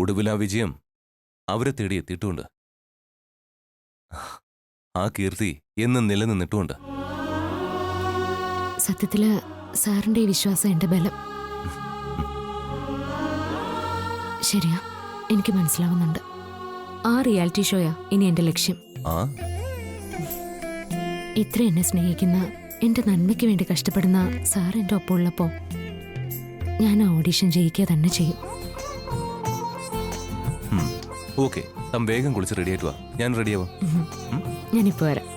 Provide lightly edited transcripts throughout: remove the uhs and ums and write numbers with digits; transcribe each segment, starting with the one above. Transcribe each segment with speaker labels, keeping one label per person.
Speaker 1: ഒടുവിൽ ആ വിജയം അവരെ തേടി എത്തിയിട്ടുമുണ്ട്. ആ കീർത്തി എന്നും നിലനിന്നിട്ടുമുണ്ട്.
Speaker 2: സത്യത്തില് സാറിന്റെ ഈ വിശ്വാസം എന്റെ ബലം. ശരിയാ, എനിക്ക് മനസ്സിലാവുന്നുണ്ട്. ആ റിയാലിറ്റി ഷോയാ ഇനി എന്റെ ലക്ഷ്യം. ഇത്ര എന്നെ സ്നേഹിക്കുന്ന, എന്റെ നന്മയ്ക്ക് വേണ്ടി കഷ്ടപ്പെടുന്ന സാർ എന്റെ ഒപ്പം ഉള്ളപ്പോ ഞാൻ ആ ഓഡീഷൻ ജയിക്കുക തന്നെ ചെയ്യും.
Speaker 1: ഓക്കെ, താൻ വേഗം കുളിച്ച് റെഡി ആയിട്ട് വാ. ഞാൻ റെഡിയാവാം.
Speaker 2: ഞാനിപ്പോ വരാം.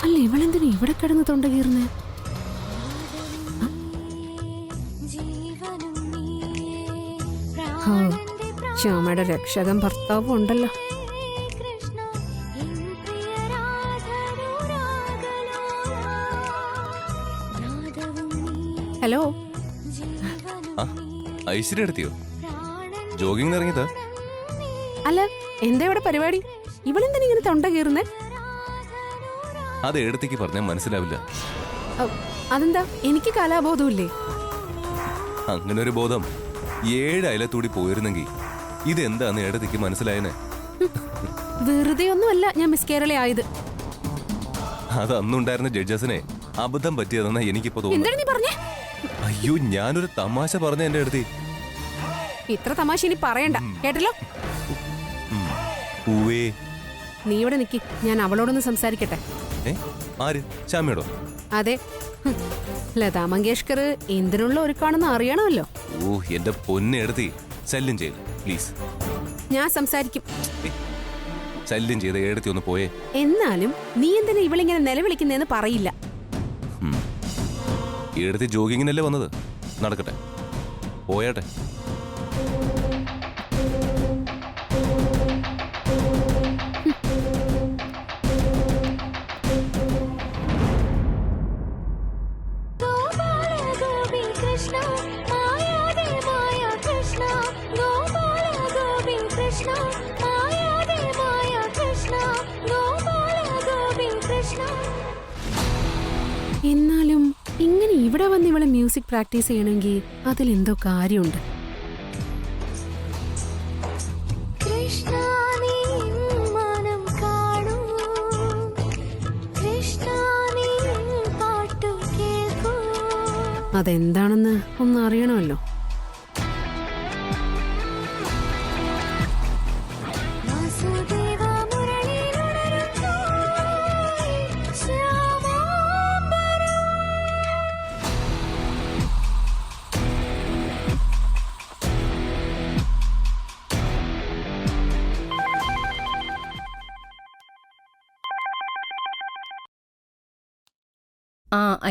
Speaker 2: അല്ല, ഇവളെന്തിനാ ഇവിടെ കിടന്ന് തൊണ്ട കീറുന്നേ? ശ്യാമയുടെ രക്ഷകൻ ഭർത്താവും ഉണ്ടല്ലോ. ഹലോ,
Speaker 1: ഐശ്വര്യ എടുത്തിയോ? ജോഗിങ് ഇറങ്ങിയതാ?
Speaker 2: അല്ല, എന്താ ഇവിടെ പരിപാടി? ഇവളെന്തിനാ ഇങ്ങനെ തൊണ്ട കീറുന്നേ?
Speaker 1: അത് എടുത്തേക്ക് പറഞ്ഞാൽ മനസ്സിലാവില്ല.
Speaker 2: അതെന്താ, എനിക്ക് കലാബോധമില്ലേ?
Speaker 1: അങ്ങനെ ഒരു ബോധം 7 അയലത്തൂടി പോയിരുന്നെങ്കിൽ ഇതെന്താന്ന് എടുത്തേക്ക് മനസ്സിലായനെ.
Speaker 2: വെറുതെ ഒന്നുമല്ല ഞാൻ മിസ് കേരള ആയത്.
Speaker 1: അത് അന്നുണ്ടായിരുന്ന ജഡ്ജസിനെ അബദ്ധം പറ്റിയതെന്നാ എനിക്കിപ്പോ തോന്നുന്നു. അയ്യോ, ഞാനൊരു തമാശ പറഞ്ഞ എന്റെ അടുത്ത്.
Speaker 2: ഇത്ര തമാശ ഇനി പറയണ്ട, കേട്ടല്ലോ. നീ ഇവിടെ നിക്ക്, ഞാൻ അവളോടൊന്ന് സംസാരിക്കട്ടെ.
Speaker 1: ആര്? ശ്യാമയോടോ?
Speaker 2: അതെ, ലതാ മങ്കേഷ്കർ എന്തിനുള്ള ഒരുക്കാണെന്ന് അറിയണമല്ലോ.
Speaker 1: ഓ, എന്റെ പൊന്നെ എടുത്തി, ശല്യം ചെയ്ത് പ്ലീസ്.
Speaker 2: ഞാൻ സംസാരിക്കും.
Speaker 1: ശല്യം ചെയ്ത് എടുത്തി ഒന്ന് പോയേ.
Speaker 2: എന്നാലും നീ എന്തിനാ ഇവളിങ്ങനെ നിലവിളിക്കുന്നേന്ന് പറയില്ല.
Speaker 1: എടുത്തി ജോഗിങ്ങിനല്ലേ വന്നത്, നടക്കട്ടെ, പോയാട്ടെ.
Speaker 2: എന്നാലും ഇങ്ങനെ ഇവിടെ വന്ന് ഇവളെ മ്യൂസിക് പ്രാക്ടീസ് ചെയ്യണമെങ്കിൽ അതിലെന്തോ കാര്യമുണ്ട്. അതെന്താണെന്ന് ഒന്ന് അറിയണമല്ലോ.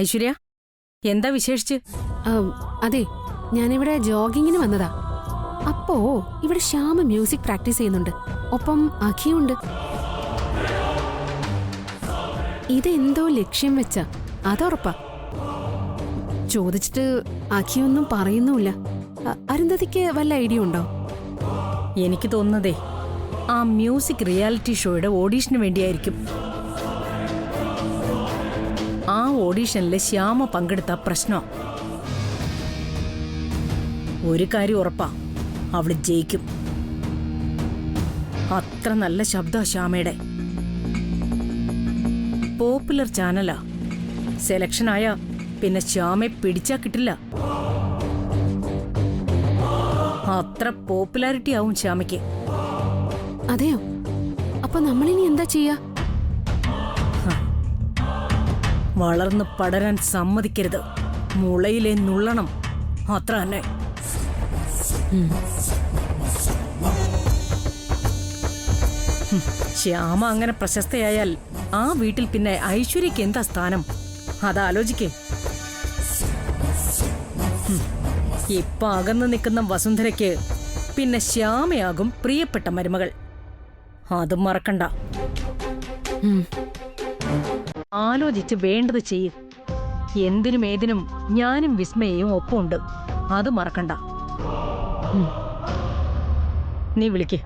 Speaker 3: ഐശ്വര്യ, എന്താ വിശേഷിച്ച്?
Speaker 2: അതെ, ഞാനിവിടെ ജോഗിങ്ങിന് വന്നതാ. അപ്പോ ഇവിടെ ശ്യാമ മ്യൂസിക് പ്രാക്ടീസ് ചെയ്യുന്നുണ്ട്, ഒപ്പം അഖിയുണ്ട്. ഇതെന്തോ ലക്ഷ്യം വെച്ച, അതുറപ്പാ. ചോദിച്ചിട്ട് അഖിയൊന്നും പറയുന്നുമില്ല. അരുന്ധതിക്ക് വല്ല ഐഡിയ ഉണ്ടോ?
Speaker 3: എനിക്ക് തോന്നുന്നതേ ആ മ്യൂസിക് റിയാലിറ്റി ഷോയുടെ ഓഡീഷന് വേണ്ടിയായിരിക്കും. ആ ഓഡീഷനിലെ ശ്യാമ പങ്കെടുത്ത പ്രശ്നം. ഒരു കാര്യം ഉറപ്പാ, അവള് ജയിക്കും. അത്ര നല്ല ശബ്ദ ശ്യാമയുടെ. പോപ്പുലർ ചാനലാ. സെലക്ഷനായ പിന്നെ ശ്യാമയെ പിടിച്ചാ കിട്ടില്ല. അത്ര പോപ്പുലാരിറ്റി ആവും ശ്യാമയ്ക്ക്.
Speaker 2: അതെയോ? അപ്പൊ നമ്മളിനി എന്താ ചെയ്യാ?
Speaker 3: വളർന്ന് പടരാൻ സമ്മതിക്കരുത്. മുളയിലെ നുള്ളണം. അത്ര തന്നെ. ശ്യാമ അങ്ങനെ പ്രശസ്തയായാൽ ആ വീട്ടിൽ പിന്നെ ഐശ്വര്യക്ക് എന്താ സ്ഥാനം? അതാലോചിക്കേ. ഇപ്പൊ അകന്നു നിൽക്കുന്ന വസുന്ധരയ്ക്ക് പിന്നെ ശ്യാമയാകും പ്രിയപ്പെട്ട മരുമകൾ. അതും മറക്കണ്ട. ആലോചിച്ച് വേണ്ടത് ചെയ്യും. എന്തിനും ഏതിനും ഞാനും വിസ്മയയും ഒപ്പമുണ്ട്. അത് മറക്കണ്ട. നീ വിളിക്ക്.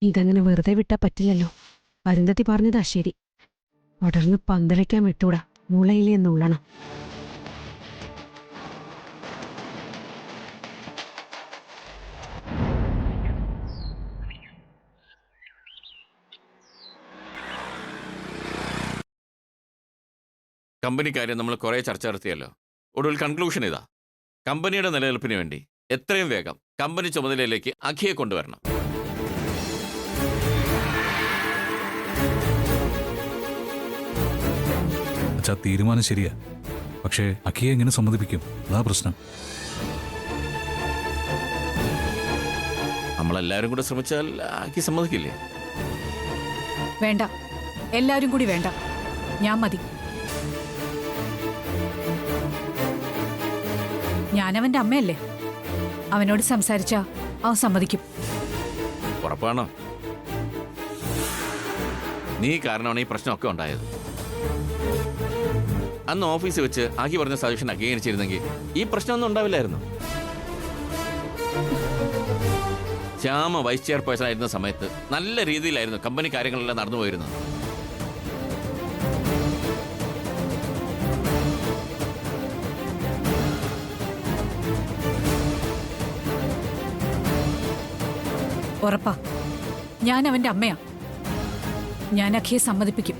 Speaker 2: ഇതങ്ങനെ വെറുതെ വിട്ടാ പറ്റില്ലല്ലോ. അരുന്ധതി പറഞ്ഞതാ ശരി. അടർന്ന് പന്തളിക്കാൻ വിട്ടൂടാ. മുളയിലെ നുള്ളണം.
Speaker 4: കമ്പനിക്കാരെ നമ്മൾ കുറെ ചർച്ച നടത്തിയല്ലോ. ഒടുവിൽ കൺക്ലൂഷൻ ഇതാ: കമ്പനിയുടെ നിലനിൽപ്പിന് വേണ്ടി എത്രയും വേഗം കമ്പനി ചുമതലയിലേക്ക് അഖിയെ കൊണ്ടുവരണം.
Speaker 5: അച്ഛാ, തീരുമാനം ശരിയാ. പക്ഷേ അഖിയെ എങ്ങനെ സമ്മതിപ്പിക്കും? അതാ പ്രശ്നം.
Speaker 4: നമ്മളെല്ലാവരും കൂടെ ശ്രമിച്ചാൽ അഖി സമ്മതിക്കില്ലേ?
Speaker 6: വേണ്ട, എല്ലാവരും കൂടി വേണ്ട. ഞാൻ മതി. ഞാനവന്റെ അമ്മയല്ലേ. അവനോട് സംസാരിച്ചാ അവൻ സമ്മതിക്കും.
Speaker 4: ഉറപ്പാണോ? നീ കാരണമാണ് ഈ പ്രശ്നമൊക്കെ ഉണ്ടായത്. അന്ന് ഓഫീസിൽ വെച്ച് അഖി പറഞ്ഞ സജഷൻ അംഗീകരിച്ചിരുന്നെങ്കിൽ ഈ പ്രശ്നമൊന്നും ഉണ്ടാവില്ലായിരുന്നു. ശ്യാമ വൈസ് ചെയർപേഴ്സൺ ആയിരുന്ന സമയത്ത് നല്ല രീതിയിലായിരുന്നു കമ്പനി കാര്യങ്ങളെല്ലാം നടന്നു പോയിരുന്നത്.
Speaker 6: ഉറപ്പാ, ഞാൻ അവന്റെ അമ്മയാ. ഞാൻ അഖിയെ സമ്മതിപ്പിക്കും.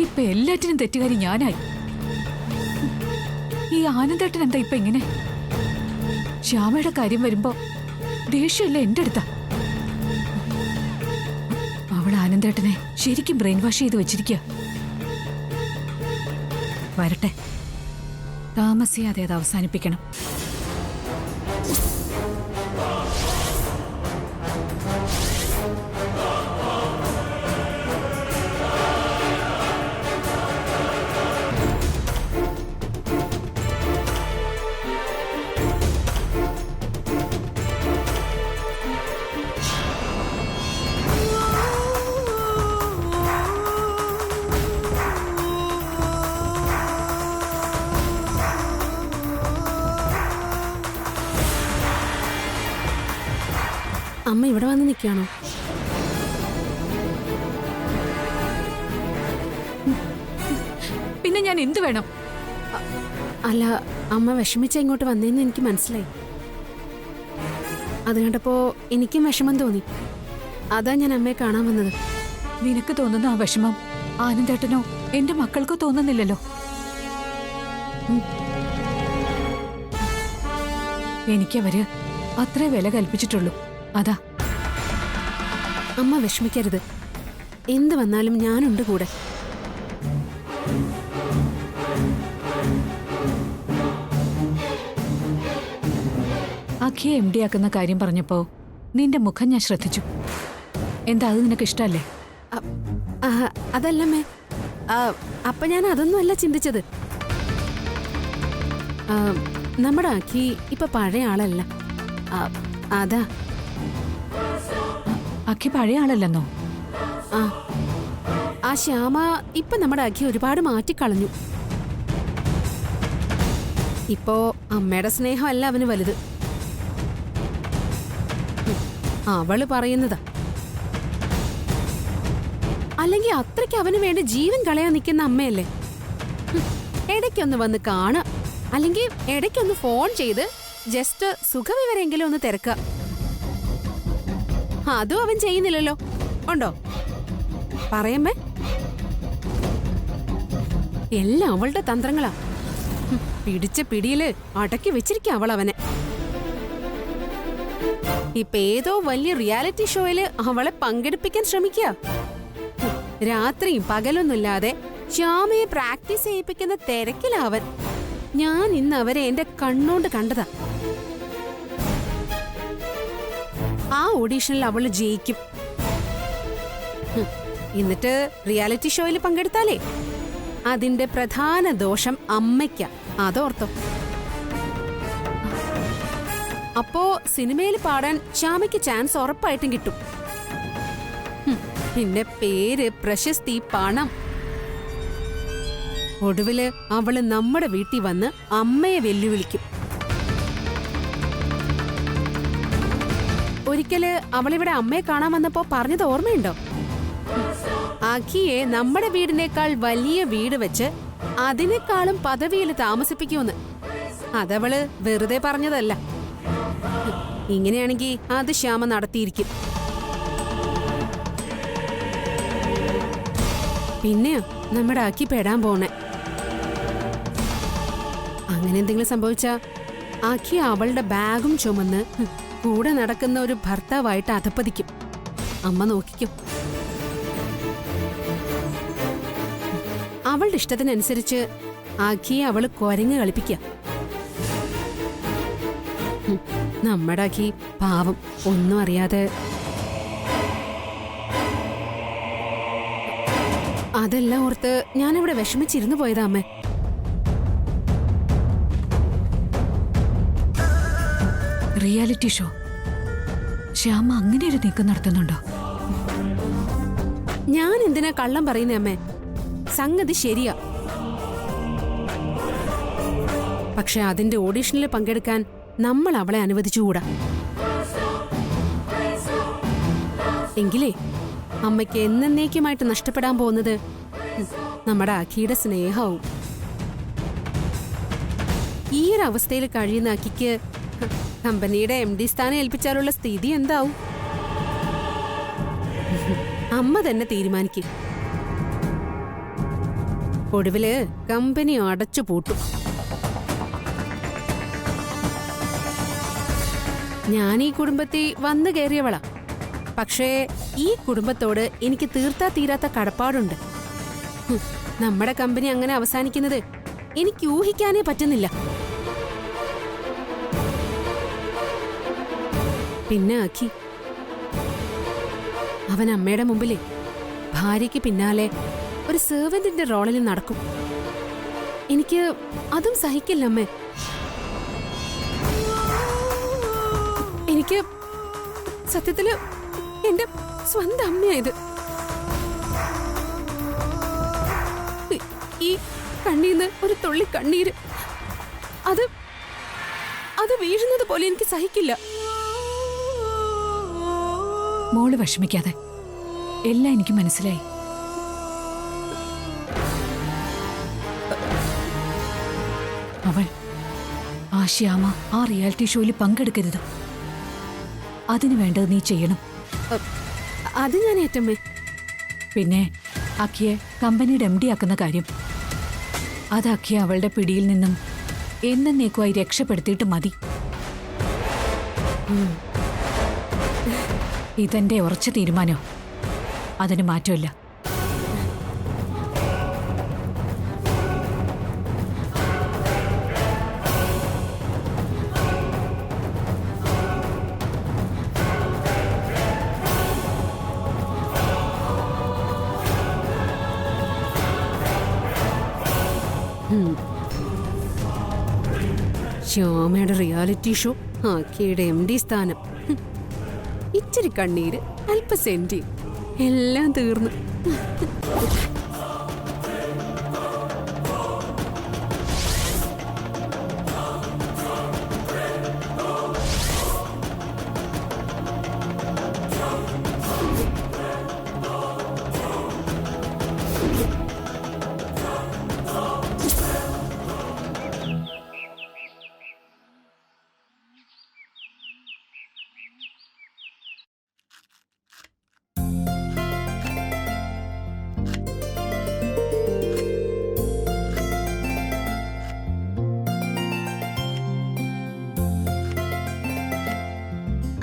Speaker 6: ഇപ്പൊ എല്ലാറ്റിനും തെറ്റുകാരി ഞാനായി. ഈ ആനന്ദേട്ടൻ എന്താ ഇപ്പൊ ഇങ്ങനെ? ശ്യാമയുടെ കാര്യം വരുമ്പോ ദേഷ്യമല്ല എന്റെ അടുത്താ. അവൾ ആനന്ദേട്ടനെ ശരിക്കും ബ്രെയിൻ വാഷ് ചെയ്ത് വെച്ചിരിക്കുക. വരട്ടെ, താമസിയാതെ അത് അവസാനിപ്പിക്കണം.
Speaker 2: അമ്മ ഇവിടെ വന്ന് നിൽക്കുകയാണോ?
Speaker 6: പിന്നെ ഞാൻ എന്ത് വേണം?
Speaker 2: അല്ല, അമ്മ വിഷമിച്ച ഇങ്ങോട്ട് വന്നേന്ന് എനിക്ക് മനസ്സിലായി. അത് കണ്ടപ്പോ എനിക്കും വിഷമം തോന്നി. അതാ ഞാൻ അമ്മയെ കാണാൻ വന്നത്.
Speaker 6: നിനക്ക് തോന്നുന്ന ആ വിഷമം ആനന്ദേട്ടനോ എന്റെ മക്കൾക്കോ തോന്നുന്നില്ലല്ലോ. എനിക്കവര് അത്രേ വില കൽപ്പിച്ചിട്ടുള്ളൂ. അതാ.
Speaker 2: അമ്മ വിഷമിക്കരുത്. എന്ത് വന്നാലും ഞാനുണ്ട് കൂടെ.
Speaker 6: അഖിയെ MD ആക്കുന്ന കാര്യം പറഞ്ഞപ്പോ നിന്റെ മുഖം ഞാൻ ശ്രദ്ധിച്ചു. എന്താ അത് നിനക്ക് ഇഷ്ടല്ലേ?
Speaker 2: അതല്ലമ്മേ, അപ്പൊ ഞാൻ അതൊന്നും അല്ല ചിന്തിച്ചത്. നമ്മുടെ അഖി ഇപ്പൊ പഴയ ആളല്ല. അതാ.
Speaker 6: അഖി പഴയ ആളല്ലെന്നോ?
Speaker 2: ആ ശ്യാമ ഇപ്പൊ നമ്മുടെ അഖി ഒരുപാട് മാറ്റിക്കളഞ്ഞു. ഇപ്പോ അമ്മയുടെ സ്നേഹമല്ല അവന് വലുത്. അവള് പറയുന്നതാ. അല്ലെങ്കിൽ അത്രയ്ക്ക് അവന് വേണ്ടി ജീവൻ കളയാൻ നിൽക്കുന്ന അമ്മയല്ലേ. ഇടയ്ക്കൊന്ന് വന്ന് കാണാം, അല്ലെങ്കിൽ ഇടയ്ക്കൊന്ന് ഫോൺ ചെയ്ത് ജസ്റ്റ് സുഖവിവരെങ്കിലും ഒന്ന് തിരക്കുക. അതും അവൻ ചെയ്യുന്നില്ലല്ലോ. ഉണ്ടോ? പറയമ്മേ. എല്ലാം അവളുടെ തന്ത്രങ്ങളാ. പിടിച്ച പിടിയില് അടക്കി വെച്ചിരിക്കുക അവൾ അവനെ. ഇപ്പൊ ഏതോ വലിയ റിയാലിറ്റി ഷോയില് അവളെ പങ്കെടുപ്പിക്കാൻ ശ്രമിക്കുക. രാത്രിയും പകലൊന്നുമില്ലാതെ ശ്യാമയെ പ്രാക്ടീസ് ചെയ്യിപ്പിക്കുന്ന തിരക്കിലാവൻ. ഞാൻ ഇന്ന് അവരെ എന്റെ കണ്ണോണ്ട് കണ്ടതാ. ആ ഓഡീഷനിൽ അവള് ജയിക്കും. എന്നിട്ട് റിയാലിറ്റി ഷോയിൽ പങ്കെടുത്താലേ അതിന്റെ പ്രധാന ദോഷം അമ്മയ്ക്ക. അതോർത്തോ? അപ്പോ സിനിമയിൽ പാടാൻ ശ്യാമയ്ക്ക് ചാൻസ് ഉറപ്പായിട്ടും കിട്ടും. പിന്നെ പേര്, പ്രശസ്തി, പണം. ഒടുവില് അവള് നമ്മുടെ വീട്ടിൽ വന്ന് അമ്മയെ വെല്ലുവിളിക്കും. ഒരിക്കല് അവളിവിടെ അമ്മയെ കാണാൻ വന്നപ്പോ പറഞ്ഞത് ഓർമ്മയുണ്ടോ? അഖിയെ നമ്മുടെ വീടിനേക്കാൾ വലിയ വീട് വെച്ച് അതിനേക്കാളും പദവിയിൽ താമസിപ്പിക്കുമെന്ന്. അതവള് വെറുതെ പറഞ്ഞതല്ല. ഇങ്ങനെയാണെങ്കി അത് ശ്യാമ നടത്തിയിരിക്കും. പിന്നെയോ നമ്മുടെ അഖി പെടാൻ പോണേ. അങ്ങനെ എന്തെങ്കിലും സംഭവിച്ചാ അഖി അവളുടെ ബാഗും ചുമന്ന് കൂടെ നടക്കുന്ന ഒരു ഭർത്താവായിട്ട് അധപ്പതിക്കും. അമ്മ നോക്കിക്കും. അവളുടെ ഇഷ്ടത്തിനനുസരിച്ച് അഖിയെ അവള് കൊരങ്ങ് കളിപ്പിക്കുക. നമ്മുടെ അഖി പാവം ഒന്നും അറിയാതെ. അതെല്ലാം ഓർത്ത് ഞാനിവിടെ വിഷമിച്ചിരുന്നു പോയതാ അമ്മേ.
Speaker 6: റിയാലിറ്റി ഷോ ശ്യാമ അങ്ങനെ ഒരു നീക്കം നടത്തുന്നുണ്ടോ?
Speaker 2: ഞാൻ എന്തിനാ കള്ളം പറയുന്നേ അമ്മേ? സംഗതി ശരിയാ. പക്ഷെ അതിന്റെ ഓഡീഷനിൽ പങ്കെടുക്കാൻ നമ്മൾ അവളെ അനുവദിച്ചുകൂടാ. എങ്കിലേ അമ്മയ്ക്ക് എന്നേക്കുമായിട്ട് നഷ്ടപ്പെടാൻ പോകുന്നത് നമ്മുടെ അഖിയുടെ സ്നേഹവും. ഈ ഒരു അവസ്ഥയിൽ കഴിയുന്ന അഖിക്ക് കമ്പനിയുടെ MD സ്ഥാനം ഏൽപ്പിച്ചാലുള്ള സ്ഥിതി എന്താവും? അമ്മ തന്നെ തീരുമാനിക്കും. ഒടുവില് കമ്പനി അടച്ചു പൂട്ടും. ഞാൻ ഈ കുടുംബത്തിൽ വന്നു കയറിയവളാ. പക്ഷേ ഈ കുടുംബത്തോട് എനിക്ക് തീർത്താ തീരാത്ത കടപ്പാടുണ്ട്. നമ്മുടെ കമ്പനി അങ്ങനെ അവസാനിക്കുന്നത് എനിക്ക് ഊഹിക്കാനേ പറ്റുന്നില്ല. പിന്നെ അഖി, അവൻ അമ്മയുടെ മുമ്പിലെ ഭാര്യയ്ക്ക് പിന്നാലെ ഒരു സെർവന്റിന്റെ റോളിൽ നടക്കും. എനിക്ക് അതും സഹിക്കില്ല അമ്മേ. എനിക്ക് സത്യത്തില് എന്റെ സ്വന്തം അമ്മയായത്. ഈ കണ്ണീന്ന് ഒരു തുള്ളി കണ്ണീര് അത് വീഴുന്നത് പോലെ എനിക്ക് സഹിക്കില്ല.
Speaker 6: മോള് വിഷമിക്കാതെ, എല്ലാം എനിക്ക് മനസ്സിലായി. അവൾ ആ ശ്യാമ ആ റിയാലിറ്റി ഷോയിൽ പങ്കെടുക്കരുത്. അതിനു വേണ്ടത് നീ ചെയ്യണം.
Speaker 2: അത് ഞാൻ ഏറ്റമ്മേ.
Speaker 6: പിന്നെ അഖിയെ കമ്പനിയുടെ MD ആക്കുന്ന കാര്യം, അത് അഖിയെ അവളുടെ പിടിയിൽ നിന്നും എന്നേക്കുമായി രക്ഷപ്പെടുത്തിയിട്ട് മതി. ഇതെന്റെ ഉറച്ച തീരുമാനോ, അതിന് മാറ്റമില്ല.
Speaker 2: ശ്യാമയുടെ റിയാലിറ്റി ഷോ, ആക്കിയുടെ MD സ്ഥാനം, ഇച്ചിരി കണ്ണീര്, അല്പ സെന്റി, എല്ലാം തീർന്നു.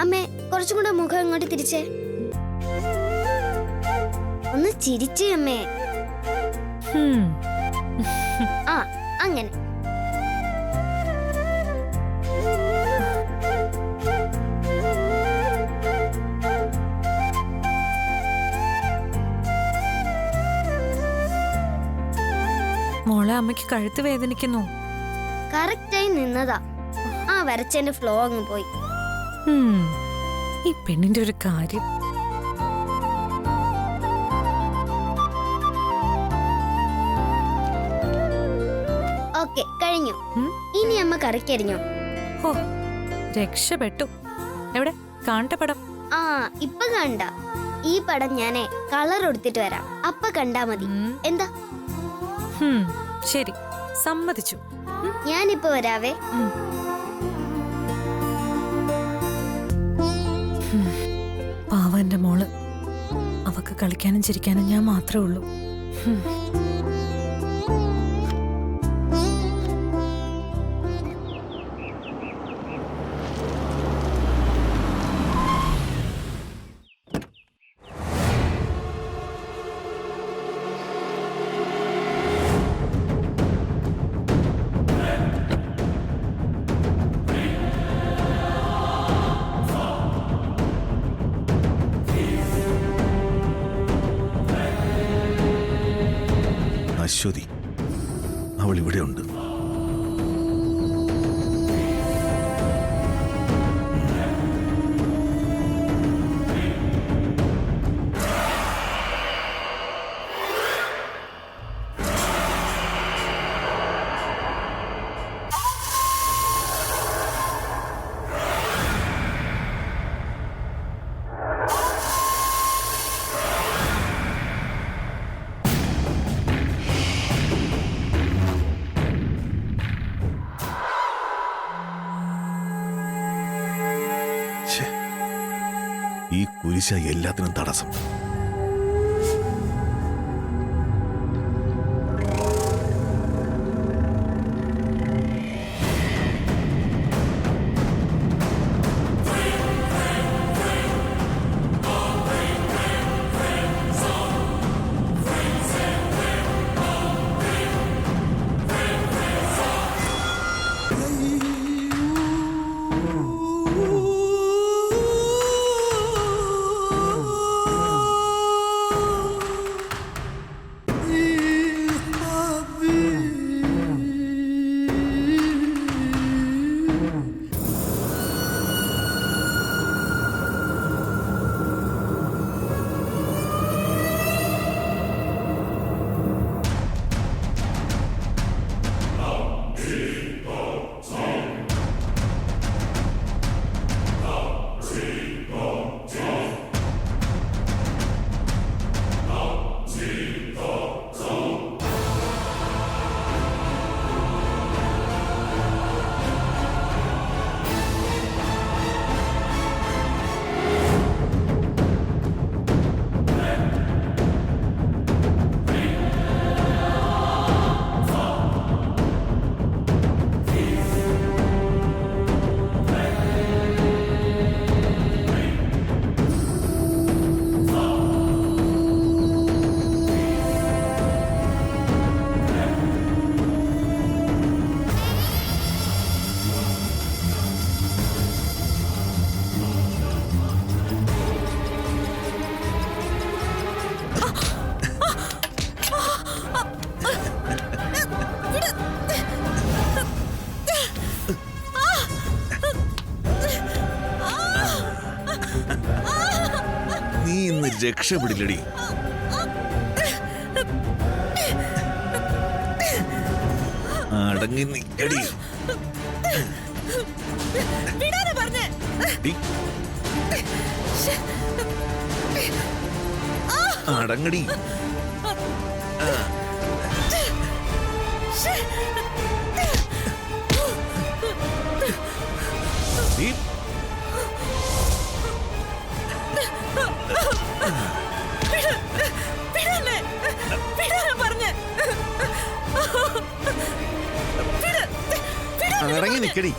Speaker 7: അമ്മേ, കുറച്ചും കൂടെ മുഖം ഇങ്ങോട്ട് തിരിച്ചേ. ഒന്ന് ചിരിച്ചേ അമ്മേ. ആ, അങ്ങനെ.
Speaker 8: മോളെ, അമ്മയ്ക്ക് കഴുത്ത് വേദനിക്കുന്നു.
Speaker 7: കറക്റ്റായി നിന്നതാ. ആ വരച്ചെന്റെ ഫ്ലോ അങ്ങ് പോയി.
Speaker 8: ഈ പെണ്ണിന്റെ ഒരു കാര്യം.
Speaker 7: ഓക്കെ, കഴിഞ്ഞു. ഇനി അമ്മ കറിക്കരിഞ്ഞോ?
Speaker 8: ഓ, രക്ഷപ്പെട്ടു. എവിടെ കാണട്ടെ പടം?
Speaker 7: ആ, ഇപ്പൊ കണ്ട. ഈ പടം ഞാനേ കളർ കൊടുത്തിട്ട് വരാം, അപ്പ കണ്ടാ മതി. എന്താ?
Speaker 8: ശരി, സമ്മതിച്ചു.
Speaker 7: ഞാനിപ്പോ വരാവേ.
Speaker 8: പാവന്റെ മോള്. അവക്ക് കളിക്കാനും ചിരിക്കാനും ഞാൻ മാത്രമേ ഉള്ളൂ.
Speaker 9: അശ്വതി, അവൾ ഇവിടെയുണ്ട്. ഈ കുരിശ എല്ലാത്തിനും തടസ്സം. രക്ഷപ്പെടില്ലടി. അടങ്ങി നിക്കടി. ഡി. അടങ്ങടി. ഡി. അടങ്ങി നിക്കടി.